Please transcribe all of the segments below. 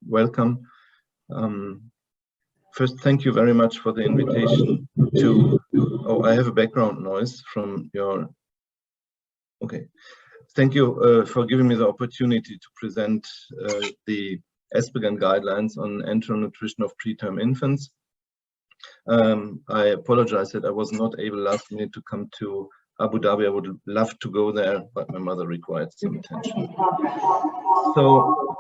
welcome. First, thank you very much for the invitation to, oh, I have a background noise from your, okay. Thank you for giving me the opportunity to present the ESPGHAN guidelines on enteral nutrition of preterm infants. I apologize that I was not able last minute to come to Abu Dhabi. I would love to go there, but my mother required some attention. So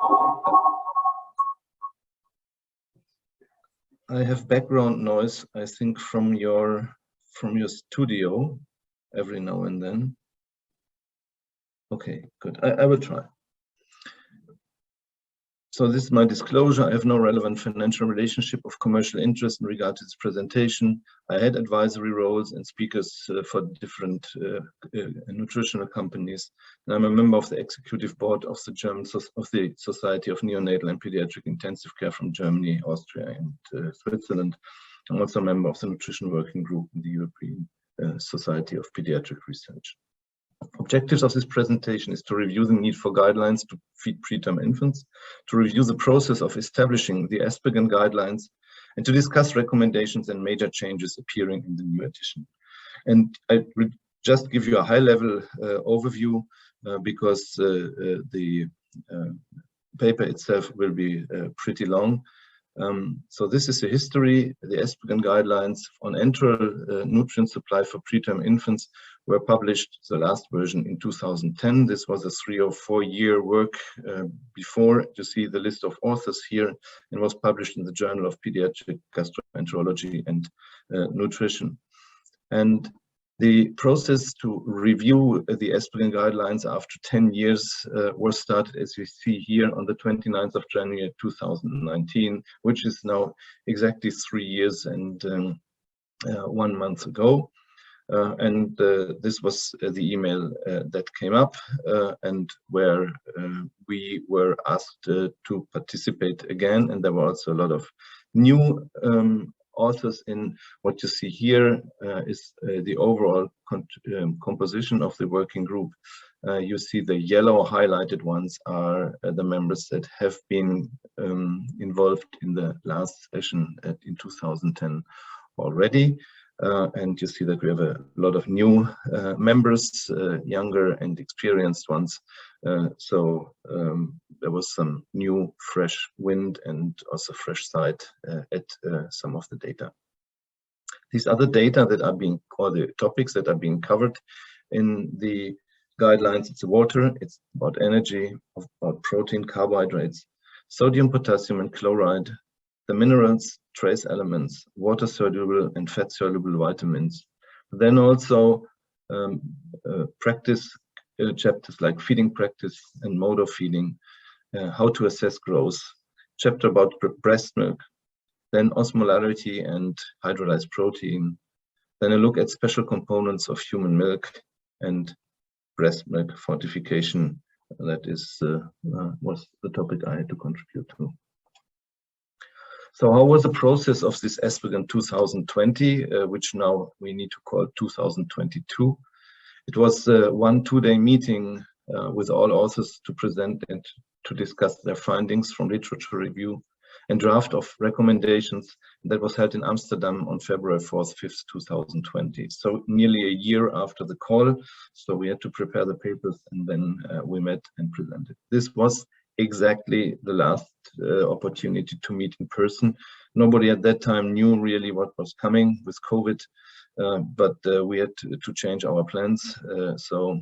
I have background noise, I think, from your studio every now and then. Okay, good. I will try. So this is my disclosure. I have no relevant financial relationship of commercial interest in regard to this presentation. I had advisory roles and speakers for different nutritional companies. And I'm a member of the executive board of the Society of Neonatal and Pediatric Intensive Care from Germany, Austria, and Switzerland. I'm also a member of the nutrition working group in the European Society of Pediatric Research. Objectives of this presentation is to review the need for guidelines to feed preterm infants, to review the process of establishing the ESPGHAN guidelines, and to discuss recommendations and major changes appearing in the new edition. And I will just give you a high-level overview because the paper itself will be pretty long. So this is the history. The ESPGHAN guidelines on enteral nutrient supply for preterm infants were published, the last version, in 2010. This was a 3 or 4 year work before. You see the list of authors here, and was published in the Journal of Pediatric Gastroenterology and Nutrition. And the process to review the ESPGHAN guidelines after 10 years was started, as you see here, on the 29th of January 2019, which is now exactly 3 years and 1 month ago. This was the email that came up and where we were asked to participate again. And there were also a lot of new authors in. What you see here is the overall composition of the working group. You see the yellow highlighted ones are the members that have been involved in the last session in 2010 already. And you see that we have a lot of new members, younger and experienced ones. So there was some new fresh wind and also fresh sight at some of the data. These other data that are being, or the topics that are being covered in the guidelines, it's water, it's about energy, about protein, carbohydrates, sodium, potassium, and chloride, the minerals, trace elements, water soluble and fat soluble vitamins. Then also practice chapters like feeding practice and mode of feeding, how to assess growth, chapter about breast milk, then osmolarity and hydrolyzed protein, then a look at special components of human milk and breast milk fortification. That is was the topic I had to contribute to. So how was the process of this ESPGHAN 2020, which now we need to call 2022? It was a 1-2-day meeting with all authors to present and to discuss their findings from literature review and draft of recommendations that was held in Amsterdam on February 4th, 5th, 2020. So nearly a year after the call. So we had to prepare the papers, and then we met and presented. This was exactly the last opportunity to meet in person. Nobody at that time knew really what was coming with COVID, but we had to change our plans. So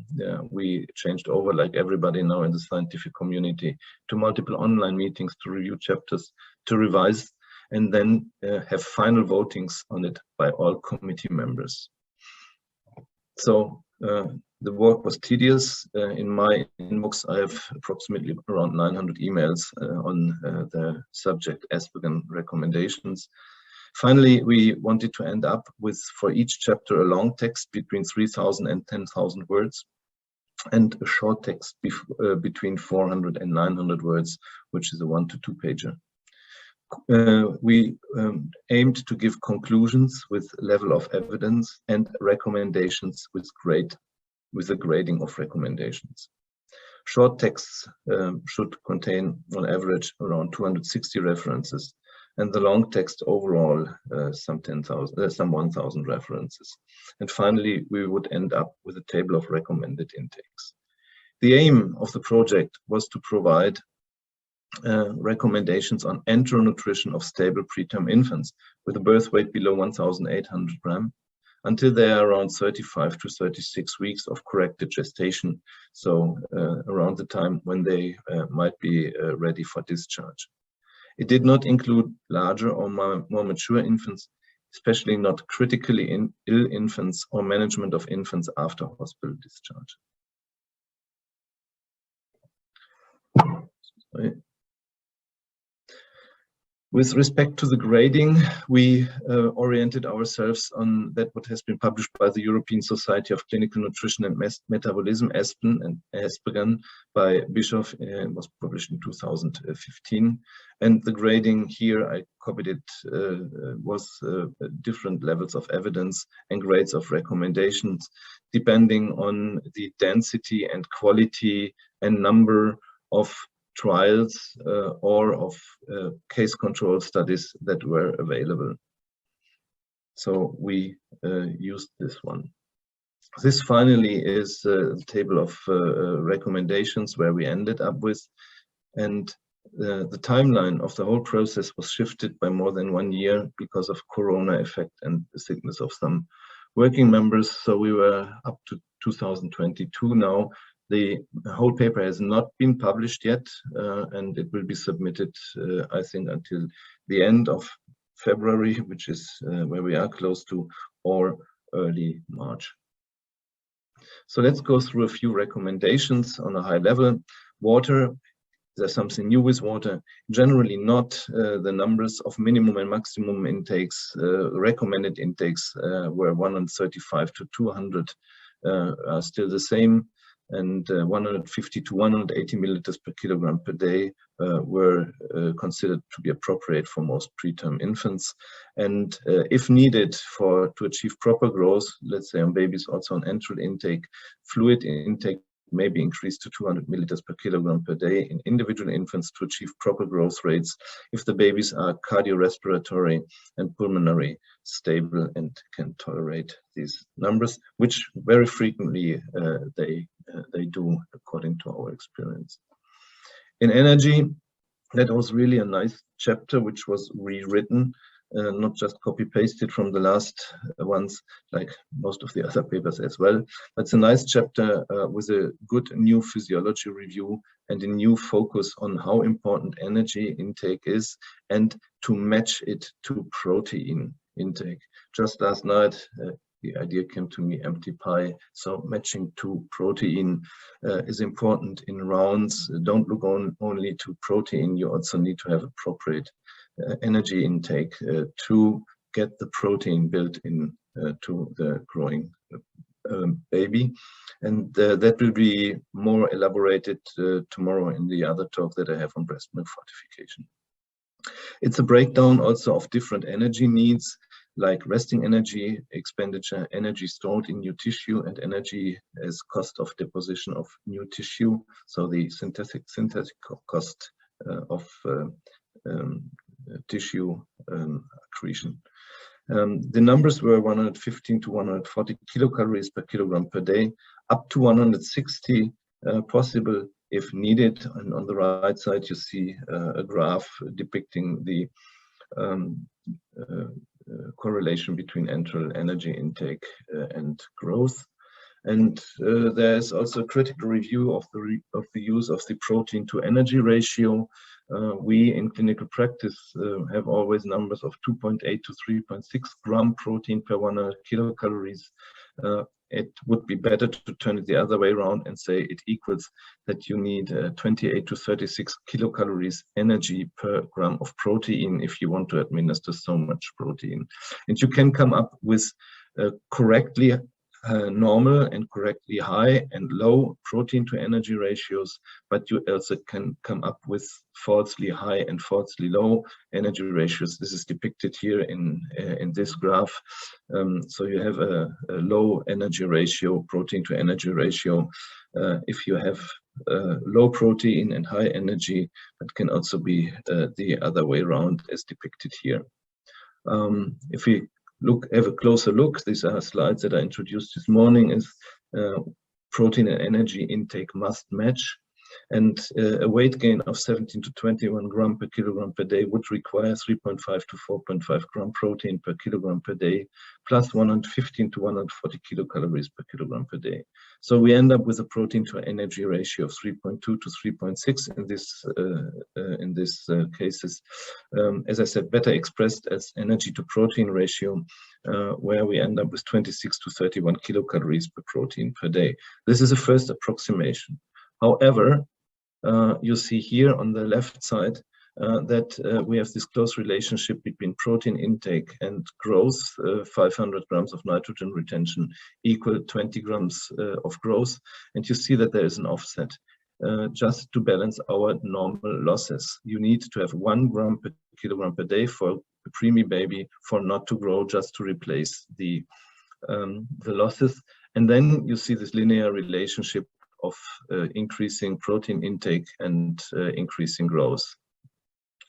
we changed over, like everybody now in the scientific community, to multiple online meetings to review chapters, to revise, and then have final votings on it by all committee members. So the work was tedious. In my inbox, I have approximately around 900 emails on the subject ESPGHAN recommendations. Finally, we wanted to end up with, for each chapter, a long text between 3,000 and 10,000 words, and a short text between 400 and 900 words, which is a 1 to 2 pager. We aimed to give conclusions with level of evidence and recommendations with a grading of recommendations. Short texts should contain, on average, around 260 references, and the long text overall some 1,000 references. And finally, we would end up with a table of recommended intakes. The aim of the project was to provide recommendations on enteral nutrition of stable preterm infants with a birth weight below 1,800 grams until they are around 35 to 36 weeks of corrected gestation, so around the time when they might be ready for discharge. It did not include larger or more mature infants, especially not critically ill infants or management of infants after hospital discharge. Sorry. With respect to the grading, we oriented ourselves on that what has been published by the European Society of Clinical Nutrition and Metabolism, ESPEN, and has begun by Bischoff, was published in 2015. And the grading here, I copied it, was different levels of evidence and grades of recommendations, depending on the density and quality and number of trials or of case control studies that were available. So we used this one. This finally is the table of recommendations where we ended up with, and the timeline of the whole process was shifted by more than 1 year because of Corona effect and the sickness of some working members. So we were up to 2022 now. The whole paper has not been published yet, and it will be submitted, I think, until the end of February, which is where we are close to, or early March. So let's go through a few recommendations on a high level. Water, there's something new with water. Generally not the numbers of minimum and maximum intakes, recommended intakes were 135 to 200 are still the same. And 150 to 180 milliliters per kilogram per day were considered to be appropriate for most preterm infants. And if needed to achieve proper growth, let's say on babies also on enteral intake, fluid intake may be increased to 200 milliliters per kilogram per day in individual infants to achieve proper growth rates if the babies are cardiorespiratory and pulmonary stable and can tolerate these numbers, which very frequently they do, according to our experience. In energy, that was really a nice chapter which was rewritten, not just copy-pasted from the last ones, like most of the other papers as well. But it's a nice chapter with a good new physiology review and a new focus on how important energy intake is and to match it to protein intake. Just last night, the idea came to me, empty pie. So matching to protein is important in rounds. Don't look only to protein. You also need to have appropriate energy intake to get the protein built in to the growing baby. And that will be more elaborated tomorrow in the other talk that I have on breast milk fortification. It's a breakdown also of different energy needs, like resting energy expenditure, energy stored in new tissue, and energy as cost of deposition of new tissue. So the synthetic cost of tissue accretion. The numbers were 115 to 140 kilocalories per kilogram per day, up to 160 possible if needed. And on the right side, you see a graph depicting the correlation between enteral energy intake and growth. And there's also a critical review of the use of the protein to energy ratio. We in clinical practice have always numbers of 2.8 to 3.6 gram protein per 100 kilocalories. It would be better to turn it the other way around and say it equals that you need 28 to 36 kilocalories energy per gram of protein if you want to administer so much protein. And you can come up with correctly normal and correctly high and low protein to energy ratios, but you also can come up with falsely high and falsely low energy ratios. This is depicted here in this graph. So you have a low energy ratio, protein to energy ratio, if you have low protein and high energy, but can also be the other way around as depicted here. If we have a closer look, these are slides that I introduced this morning, is protein and energy intake must match. And a weight gain of 17 to 21 gram per kilogram per day would require 3.5 to 4.5 gram protein per kilogram per day, plus 115 to 140 kilocalories per kilogram per day. So we end up with a protein to energy ratio of 3.2 to 3.6 in this cases. As I said, better expressed as energy to protein ratio, where we end up with 26 to 31 kilocalories per protein per day. This is a first approximation. However, you see here on the left side that we have this close relationship between protein intake and growth. 500 grams of nitrogen retention equal 20 grams of growth. And you see that there is an offset. Just to balance our normal losses, you need to have 1 gram per kilogram per day for a preemie baby for not to grow, just to replace the losses. And then you see this linear relationship of increasing protein intake and increasing growth.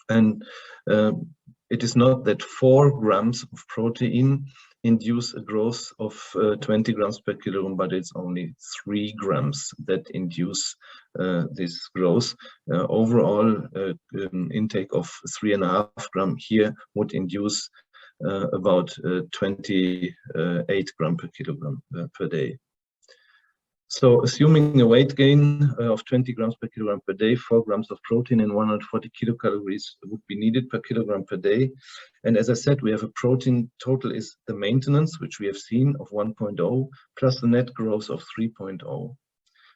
And it is not that 4 grams of protein induce a growth of 20 grams per kilogram, but it's only 3 grams that induce this growth. Overall, intake of 3.5 grams here would induce about 28 grams per kilogram per day. So assuming a weight gain of 20 grams per kilogram per day, 4 grams of protein and 140 kilocalories would be needed per kilogram per day. And as I said, we have a protein total is the maintenance, which we have seen, of 1.0, plus the net growth of 3.0.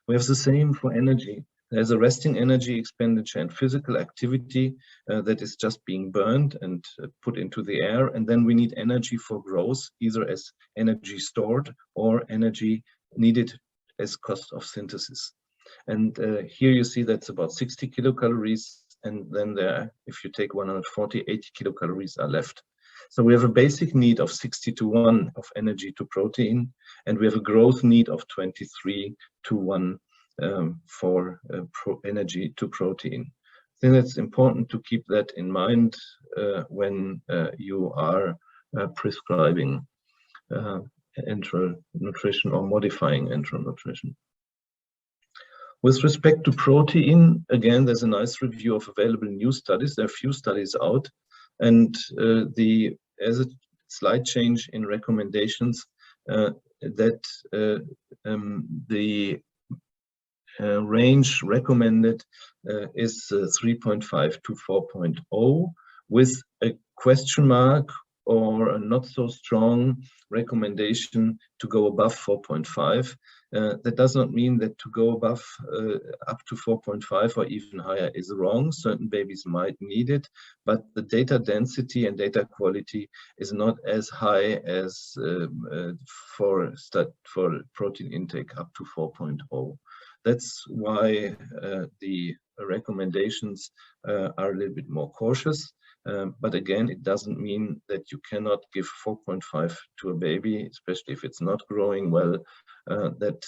We have the same for energy. There's a resting energy expenditure and physical activity that is just being burned and put into the air. And then we need energy for growth, either as energy stored or energy needed as cost of synthesis. And here you see that's about 60 kilocalories, and then there, if you take 140, 80 kilocalories are left. So we have a basic need of 60 to 1 of energy to protein, and we have a growth need of 23 to 1 for energy to protein. I think it's important to keep that in mind when you are prescribing enteral nutrition or modifying enteral nutrition. With respect to protein, again, there's a nice review of available new studies. There are a few studies out, and as a slight change in recommendations, that the range recommended is 3.5 to 4.0, with a question mark or a not so strong recommendation to go above 4.5. That does not mean that to go above up to 4.5 or even higher is wrong. Certain babies might need it, but the data density and data quality is not as high as for protein intake up to 4.0. That's why the recommendations are a little bit more cautious. But again, it doesn't mean that you cannot give 4.5 to a baby, especially if it's not growing well. That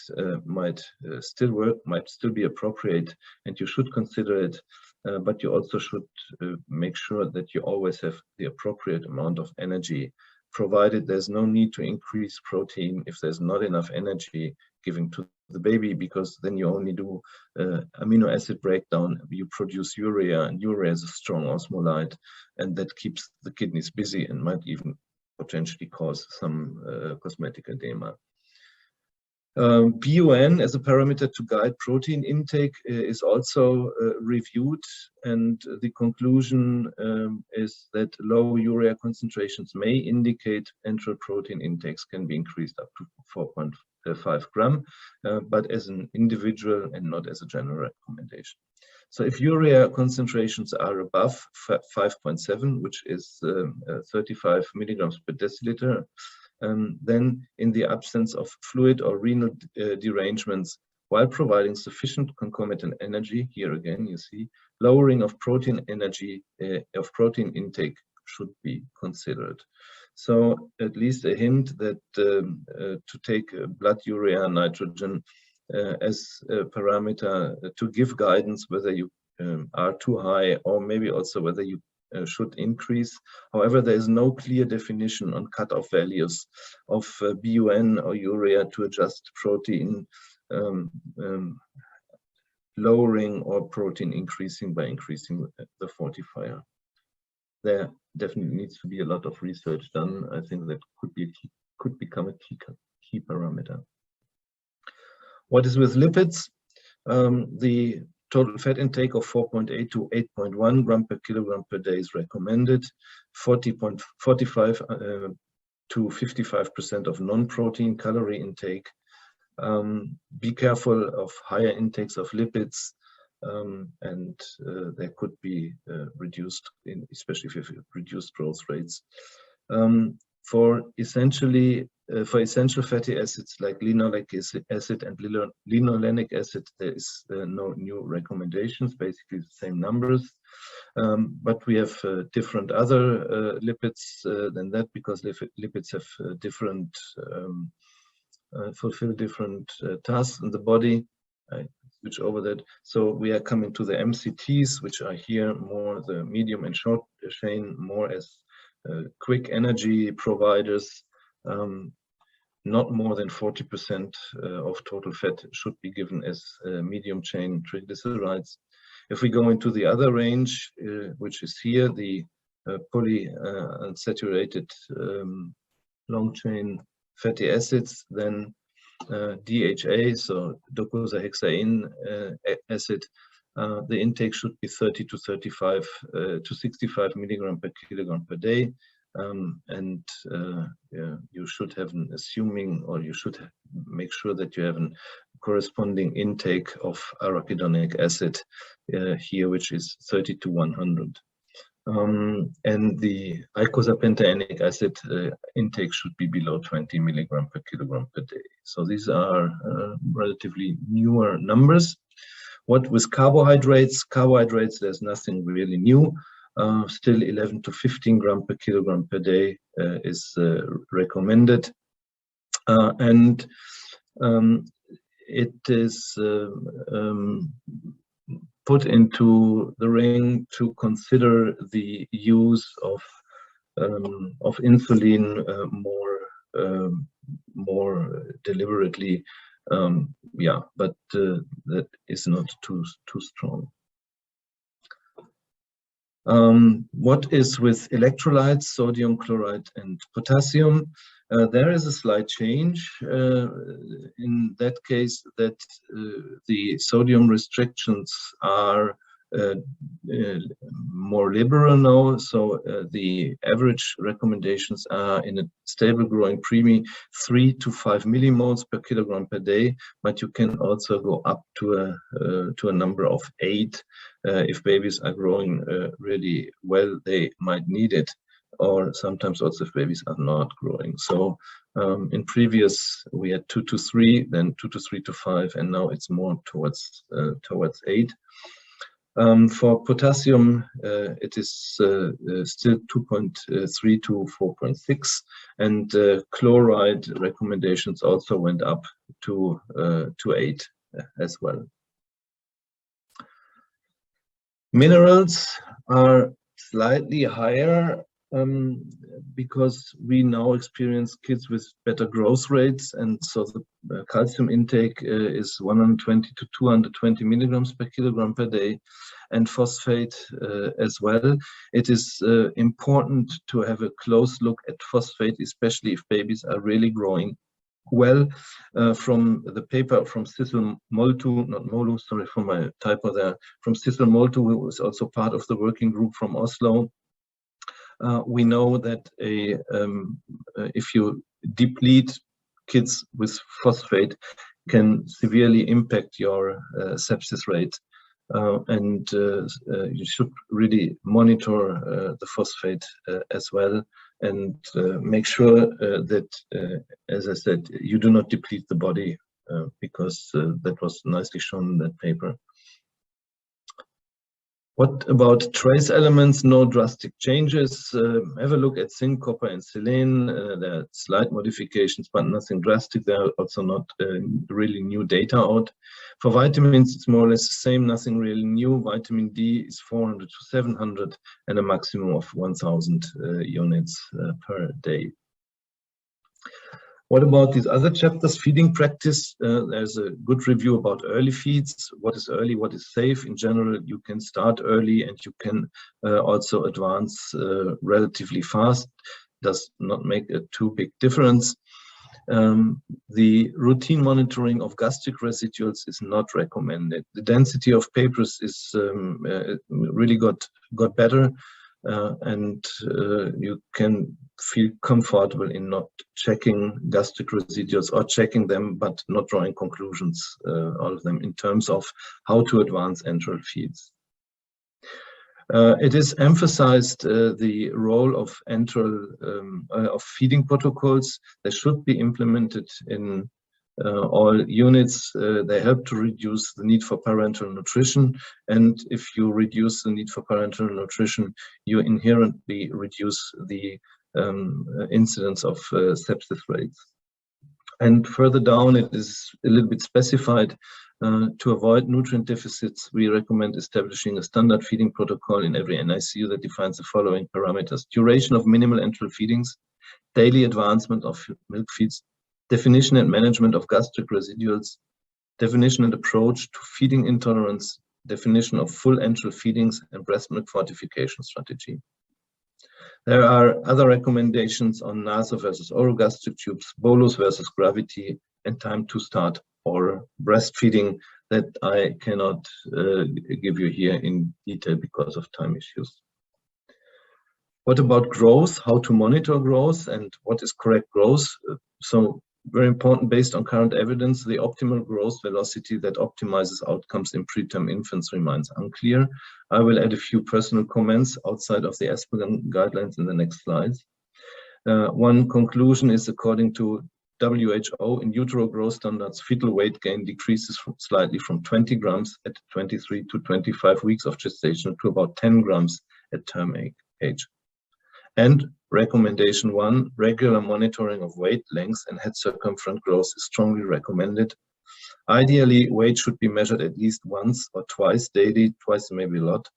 might still work, might still be appropriate, and you should consider it. But you also should make sure that you always have the appropriate amount of energy, provided there's no need to increase protein if there's not enough energy giving to the baby, because then you only do amino acid breakdown, you produce urea, and urea is a strong osmolyte, and that keeps the kidneys busy and might even potentially cause some cosmetic edema. BUN as a parameter to guide protein intake is also reviewed, and the conclusion is that low urea concentrations may indicate enteral protein intakes can be increased up to 4.5 gram, but as an individual and not as a general recommendation. So if urea concentrations are above 5.7, which is 35 milligrams per deciliter, then in the absence of fluid or renal derangements, while providing sufficient concomitant energy, here again you see, lowering of protein energy, of protein intake should be considered. So at least a hint that to take blood urea nitrogen as a parameter to give guidance whether you are too high, or maybe also whether you should increase. However, there is no clear definition on cutoff values of BUN or urea to adjust protein lowering or protein increasing by increasing the fortifier. There definitely needs to be a lot of research done. I think that could become a key parameter. What is with lipids? The total fat intake of 4.8 to 8.1 gram per kilogram per day is recommended. 40.45 to 55% of non-protein calorie intake. Be careful of higher intakes of lipids, and they could be reduced, especially if you have reduced growth rates. For essential fatty acids like linoleic acid and linolenic acid, there is no new recommendations, basically the same numbers. But we have different other lipids than that, because lipids have different fulfill different tasks in the body. I switch over that. So we are coming to the MCTs, which are here more the medium and short chain, more as quick energy providers. Not more than 40% of total fat should be given as medium chain triglycerides. If we go into the other range, which is here, the polyunsaturated long chain fatty acids, then DHA, so docosahexaene acid, the intake should be 30 to 35 to 65 milligram per kilogram per day. And you should have an assuming, or you should make sure that you have a corresponding intake of arachidonic acid here, which is 30 to 100. And the icosapentaenic acid intake should be below 20 milligram per kilogram per day. So these are relatively newer numbers. What with carbohydrates? Carbohydrates, there's nothing really new. Still 11 to 15 gram per kilogram per day is recommended. And it is put into the ring to consider the use of insulin more deliberately. Yeah, but that is not too strong. What is with electrolytes, sodium chloride and potassium? There is a slight change in that case, that the sodium restrictions are more liberal now. So the average recommendations are in a stable growing preemie 3 to 5 millimoles per kilogram per day, but you can also go up to a number of 8. If babies are growing really well, they might need it, or sometimes also if babies are not growing. So in previous we had 2 to 3, then 2 to 3 to 5, and now it's more towards 8. For potassium, it is still 2.3 to 4.6, and chloride recommendations also went up to 8 as well. Minerals are slightly higher because we now experience kids with better growth rates, and so the calcium intake is 120 to 220 milligrams per kilogram per day, and phosphate as well. It is important to have a close look at phosphate, especially if babies are really growing well. From the paper from Sissel Moltu, not Molu, sorry for my typo there, from Sissel Moltu, who was also part of the working group from Oslo, we know that if you deplete kids with phosphate, can severely impact your sepsis rate, and you should really monitor the phosphate as well, and make sure that, as I said, you do not deplete the body, because that was nicely shown in that paper. What about trace elements? No drastic changes. Have a look at zinc, copper, and selene. There are slight modifications, but nothing drastic. There are also not really new data out. For vitamins, it's more or less the same, nothing really new. Vitamin D is 400 to 700 and a maximum of 1000 units per day. What about these other chapters? Feeding practice. There's a good review about early feeds. What is early, what is safe? In general, you can start early and you can also advance relatively fast. Does not make a too big difference. The routine monitoring of gastric residuals is not recommended. The density of papers is really got better. And you can feel comfortable in not checking gastric residuals or checking them, but not drawing conclusions, all of them, in terms of how to advance enteral feeds. It is emphasized the role of enteral of feeding protocols. They should be implemented in all units. They help to reduce the need for parenteral nutrition, and if you reduce the need for parenteral nutrition, you inherently reduce the incidence of sepsis rates. And further down, it is a little bit specified. To avoid nutrient deficits, we recommend establishing a standard feeding protocol in every NICU that defines the following parameters: duration of minimal enteral feedings, daily advancement of milk feeds, definition and management of gastric residuals, definition and approach to feeding intolerance, definition of full enteral feedings, and breast milk fortification strategy. There are other recommendations on naso versus orogastric tubes, bolus versus gravity, and time to start oral breastfeeding that I cannot give you here in detail because of time issues. What about growth? How to monitor growth and what is correct growth? So very important, based on current evidence, the optimal growth velocity that optimizes outcomes in preterm infants remains unclear. I will add a few personal comments outside of the Asperger guidelines in the next slides. One conclusion is, according to WHO, in utero growth standards, fetal weight gain decreases slightly from 20 grams at 23 to 25 weeks of gestation to about 10 grams at term age. And recommendation 1, regular monitoring of weight, length, and head circumference growth is strongly recommended. Ideally, weight should be measured at least once or twice daily, twice maybe a lot,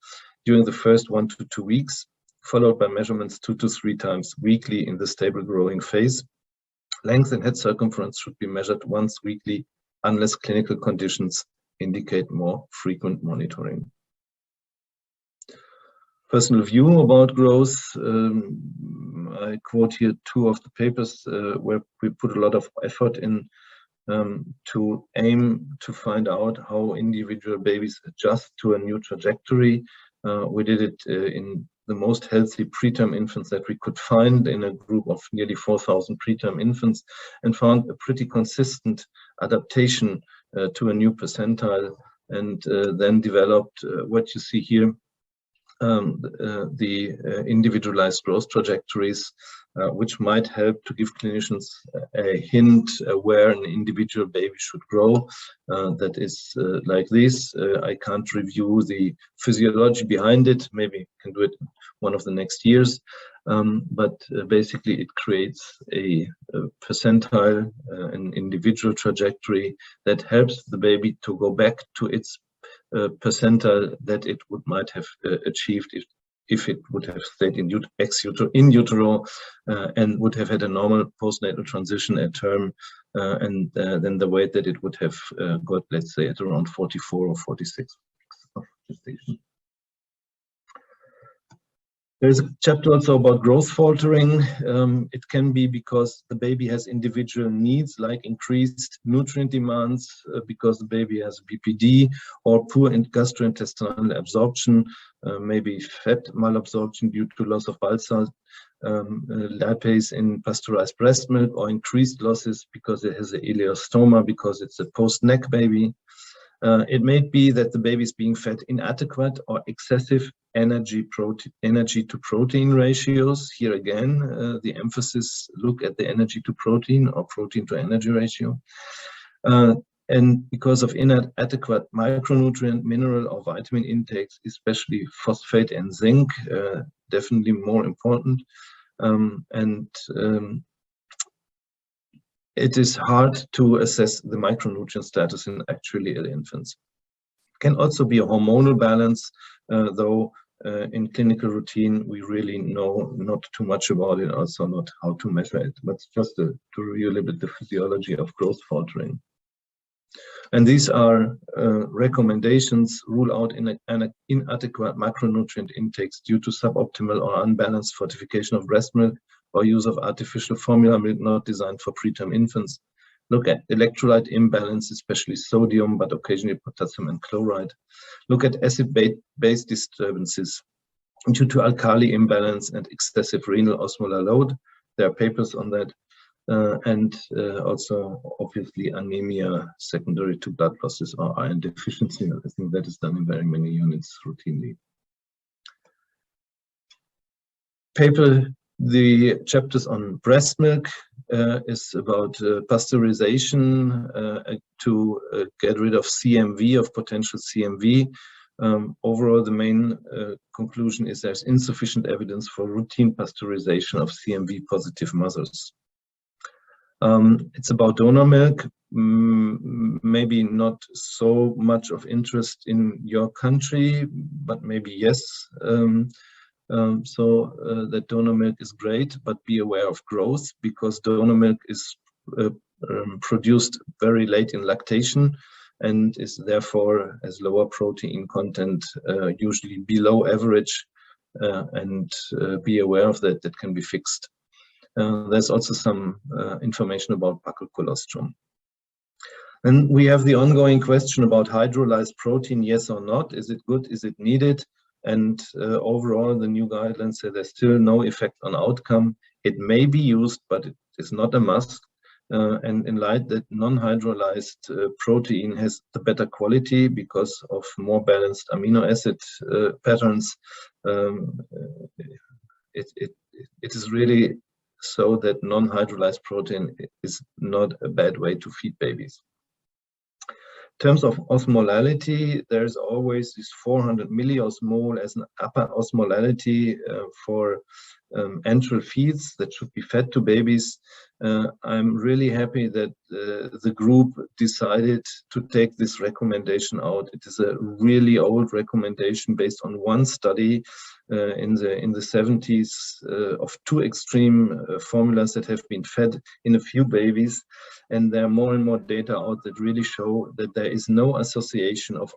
during the first 1 to 2 weeks, followed by measurements 2 to 3 times weekly in the stable growing phase. Length and head circumference should be measured once weekly, unless clinical conditions indicate more frequent monitoring. Personal view about growth. I quote here 2 of the papers where we put a lot of effort in to aim to find out how individual babies adjust to a new trajectory. We did it in the most healthy preterm infants that we could find in a group of nearly 4,000 preterm infants, and found a pretty consistent adaptation to a new percentile, and then developed what you see here, the individualized growth trajectories, which might help to give clinicians a hint where an individual baby should grow. That is like this. I can't review the physiology behind it. Maybe can do it one of the next years. But basically it creates a percentile, an individual trajectory that helps the baby to go back to its percentile that it might have achieved if it would have stayed in utero and would have had a normal postnatal transition at term, and then the weight that it would have got, let's say, at around 44 or 46 weeks of gestation. There's a chapter also about growth faltering. It can be because the baby has individual needs, like increased nutrient demands because the baby has BPD, or poor gastrointestinal absorption, maybe fat malabsorption due to loss of balsa lipase in pasteurized breast milk, or increased losses because it has an ileostoma, because it's a post-neck baby. It may be that the baby is being fed inadequate or excessive energy to protein ratios. Here again, the emphasis, look at the energy to protein or protein to energy ratio. And because of inadequate micronutrient, mineral, or vitamin intakes, especially phosphate and zinc, definitely more important. It is hard to assess the micronutrient status in actually ill infants. Can also be a hormonal balance, though in clinical routine we really know not too much about it, also not how to measure it, but just to review a little bit the physiology of growth faltering. And these are recommendations: rule out inadequate macronutrient intakes due to suboptimal or unbalanced fortification of breast milk or use of artificial formula milk not designed for preterm infants. Look at electrolyte imbalance, especially sodium, but occasionally potassium and chloride. Look at acid-base disturbances due to alkali imbalance and excessive renal osmolar load. There are papers on that. Also, obviously, anemia secondary to blood losses or iron deficiency. I think that is done in very many units routinely. The chapters on breast milk is about pasteurization to get rid of CMV, of potential CMV. Overall, the main conclusion is there's insufficient evidence for routine pasteurization of CMV positive mothers. It's about donor milk, maybe not so much of interest in your country, but maybe yes. That donor milk is great, but be aware of growth, because donor milk is produced very late in lactation and is therefore has lower protein content, usually below average, and be aware of that. That can be fixed. There's also some information about buccal colostrum. And we have the ongoing question about hydrolyzed protein, yes or not. Is it good? Is it needed? And overall, the new guidelines say there's still no effect on outcome. It may be used, but it is not a must. And in light that non-hydrolyzed protein has the better quality because of more balanced amino acid patterns, it is really so that non-hydrolyzed protein is not a bad way to feed babies. In terms of osmolality, there's always this 400 milliosmol as an upper osmolality for enteral feeds that should be fed to babies. I'm really happy that the group decided to take this recommendation out. It is a really old recommendation based on one study in the 70s of two extreme formulas that have been fed in a few babies. And there are more and more data out that really show that there is no association of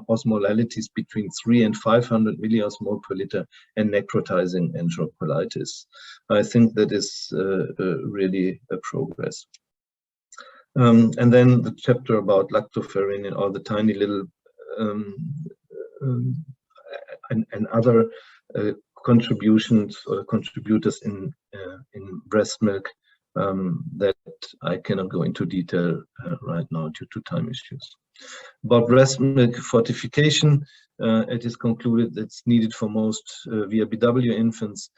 osmolalities between 300 and 500 milliosmol per liter and necrotizing enteral colitis. I think that is really a progress. And then the chapter about lactoferrin and all the tiny little and other contributions or contributors in breast milk that I cannot go into detail right now due to time issues. About breast milk fortification, it is concluded that it's needed for most VRBW infants.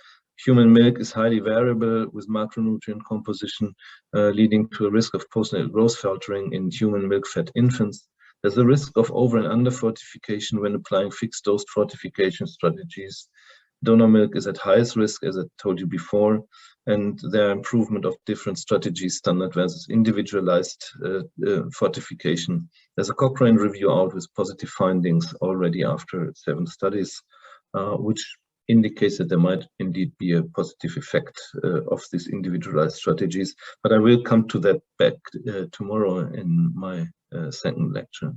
Human milk is highly variable with macronutrient composition, leading to a risk of postnatal growth faltering in human milk-fed infants. There's a risk of over and under fortification when applying fixed dose fortification strategies. Donor milk is at highest risk, as I told you before, and there are improvement of different strategies, standard versus individualized fortification. There's a Cochrane review out with positive findings already after 7 studies, which indicates that there might indeed be a positive effect of these individualized strategies. But I will come to that back tomorrow in my second lecture.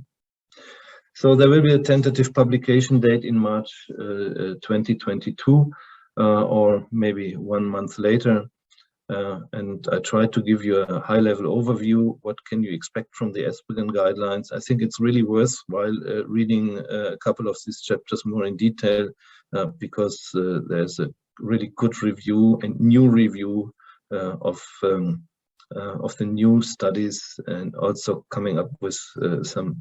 So there will be a tentative publication date in March 2022, or maybe 1 month later. And I tried to give you a high-level overview. What can you expect from the Espen guidelines? I think it's really worthwhile reading a couple of these chapters more in detail, because there's a really good review and new review of the new studies, and also coming up with some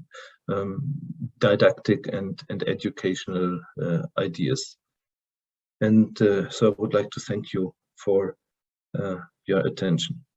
didactic and educational ideas. And so I would like to thank you for your attention.